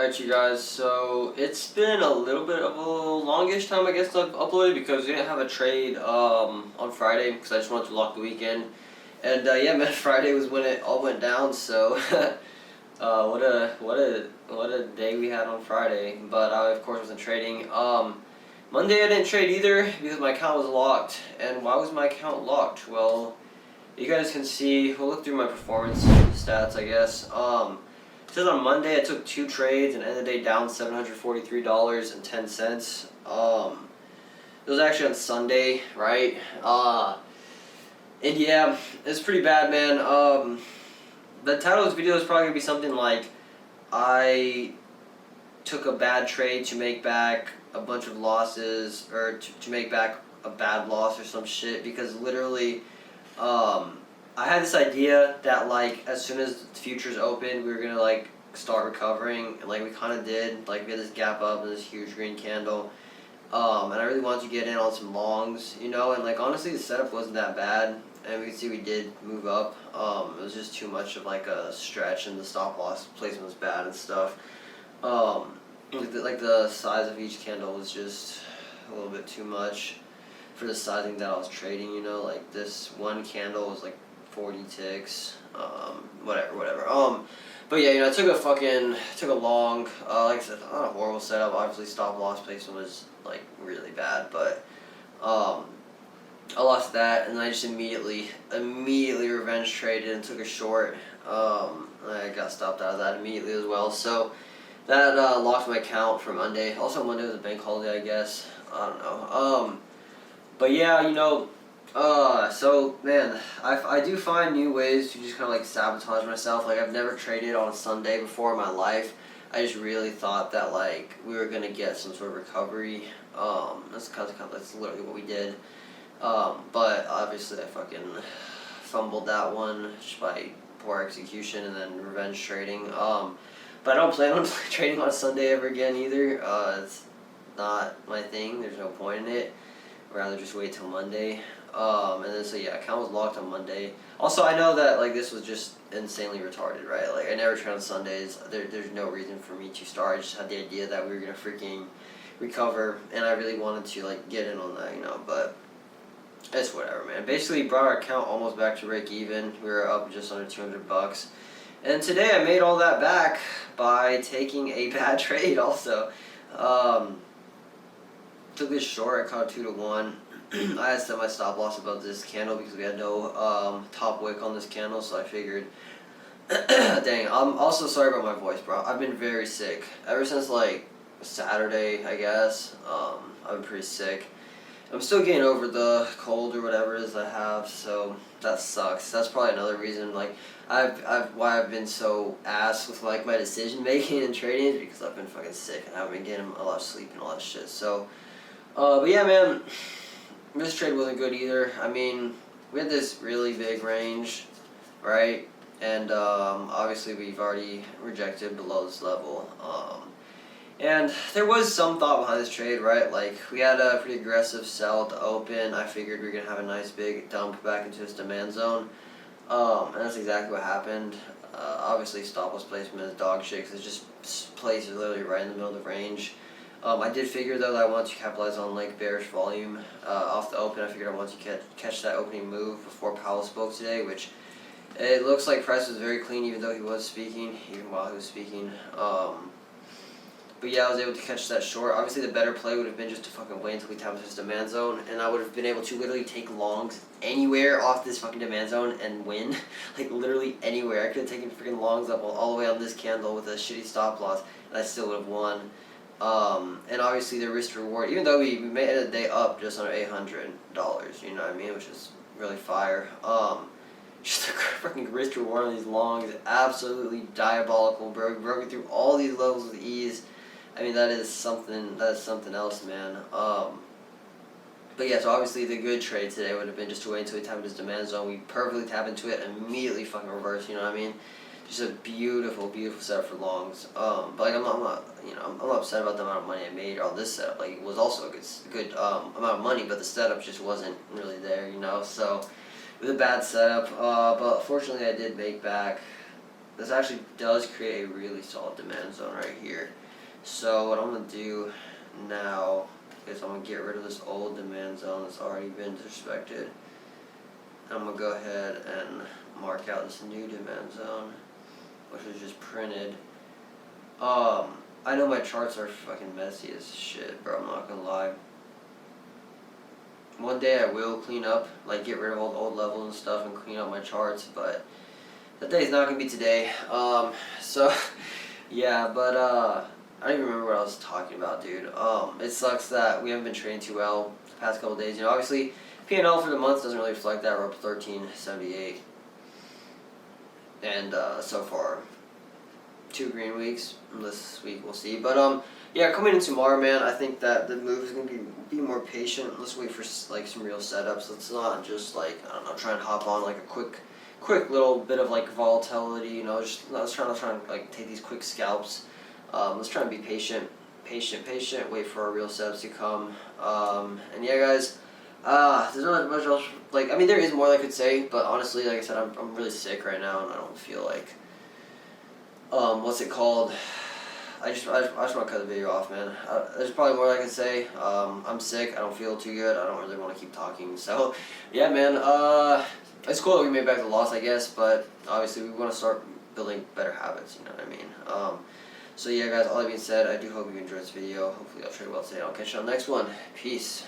Alright, you guys, so it's been a little bit of a longish time, I guess, I've uploaded because we didn't have a trade on Friday because I just wanted to lock the weekend. And yeah, man, Friday was when it all went down, so what a day we had on Friday. But I, of course, wasn't trading. Monday I didn't trade either because my account was locked. And why was my account locked? Well, you guys can see, we'll look through my performance stats, I guess. It says on Monday I took 2 trades and ended the day down $743.10. It was actually on Sunday, right? And yeah, it's pretty bad, man. The title of this video is probably gonna be something like, I took a bad trade to make back a bunch of losses, or to make back a bad loss or some shit, because literally, I had this idea that, like, as soon as the futures opened, we were gonna, like, start recovering, and, like, we kind of did. Like, we had this gap up and this huge green candle, and I really wanted to get in on some longs, you know, and, like, honestly, the setup wasn't that bad, and we can see we did move up. It was just too much of, like, a stretch, and the stop loss placement was bad and stuff. Like, the size of each candle was just a little bit too much for the sizing that I was trading, you know, like, this one candle was, like, 40 ticks, whatever. But yeah, you know, I took a long, like I said, not a horrible setup. Obviously, stop loss placement was, like, really bad, but, I lost that, and then I just immediately revenge traded and took a short. I got stopped out of that immediately as well, so that, locked my account for Monday. Also, Monday was a bank holiday, I guess. I don't know. But yeah, you know, so, man, I do find new ways to just kind of, like, sabotage myself. Like, I've never traded on a Sunday before in my life. I just really thought that, like, we were going to get some sort of recovery. That's literally what we did. But obviously I fucking fumbled that one just by poor execution and then revenge trading. But I don't plan on trading on a Sunday ever again either. It's not my thing. There's no point in it. I'd rather just wait till Monday. And then so yeah, account was locked on Monday. Also, I know that, like, this was just insanely retarded, right? Like, I never trade on Sundays. There's no reason for me to start. I just had the idea that we were gonna freaking recover, and I really wanted to, like, get in on that, you know. But it's whatever, man. Basically, brought our account almost back to break even. We were up just under $200. And today I made all that back by taking a bad trade also. Took this short, I caught 2 to 1. I had set my stop loss above this candle because we had no top wick on this candle, so I figured, dang, I'm also sorry about my voice, bro. I've been very sick. Ever since, like, Saturday, I guess. I've been pretty sick. I'm still getting over the cold or whatever it is I have, so that sucks. That's probably another reason, like, why I've been so ass with, like, my decision making and trading is because I've been fucking sick and I haven't been getting a lot of sleep and all that shit. So, but yeah, man, this trade wasn't good either. I mean, we had this really big range, right? And obviously we've already rejected below this level. And there was some thought behind this trade, right? Like, we had a pretty aggressive sell to open. I figured we were going to have a nice big dump back into this demand zone. And that's exactly what happened. Obviously, stop loss placement is dog shit because it's just placed literally right in the middle of the range. I did figure, though, that I wanted to capitalize on, like, bearish volume off the open. I figured I wanted to catch that opening move before Powell spoke today, which it looks like price was very clean even though he was speaking, even while he was speaking. But yeah, I was able to catch that short. Obviously, the better play would have been just to fucking wait until we tap into this demand zone, and I would have been able to literally take longs anywhere off this fucking demand zone and win. Like, literally anywhere. I could have taken freaking longs up all the way on this candle with a shitty stop loss, and I still would have won. And obviously, the risk reward, even though we made it a day up just under $800, you know what I mean, which is really fire. Just the freaking risk reward on these longs is absolutely diabolical, bro. Broken through all these levels with ease. I mean, that is something else, man. But yeah, so obviously the good trade today would have been just to wait until we tap into this demand zone. We perfectly tap into it and immediately fucking reverse, you know what I mean? Just a beautiful, beautiful setup for longs. But, like, I'm not upset about the amount of money I made on this setup. Like, it was also a good amount of money, but the setup just wasn't really there, you know? So, it was a bad setup, but fortunately I did make back. This actually does create a really solid demand zone right here. So what I'm gonna do now is I'm gonna get rid of this old demand zone that's already been disrespected. I'm gonna go ahead and mark out this new demand zone, which is just printed. I know my charts are fucking messy as shit, bro. I'm not gonna lie. One day I will clean up, like get rid of all the old levels and stuff and clean up my charts, but that day's not gonna be today. So yeah, but I don't even remember what I was talking about, dude. It sucks that we haven't been trading too well the past couple days. You know, obviously P&L for the month doesn't really reflect that. We're up 13.78, and so far 2 green weeks. This week we'll see, but yeah, coming in tomorrow, man, I think that the move is gonna be more patient. Let's wait for like some real setups. Let's not just like, I don't know, try and hop on like a quick little bit of like volatility. You know, just let's try and like take these quick scalps. Let's try and be patient. Wait for our real setups to come. And yeah, guys. There's not much else. Like, I mean, there is more I could say, but honestly, like I said, I'm really sick right now, and I don't feel like what's it called? I just want to cut the video off, man. There's probably more I can say. I'm sick. I don't feel too good. I don't really want to keep talking. So, yeah, man. It's cool that we made back the loss, I guess, but obviously we want to start building better habits. You know what I mean? So yeah, guys. All that being said, I do hope you enjoyed this video. Hopefully, I'll trade well today. I'll catch you on the next one. Peace.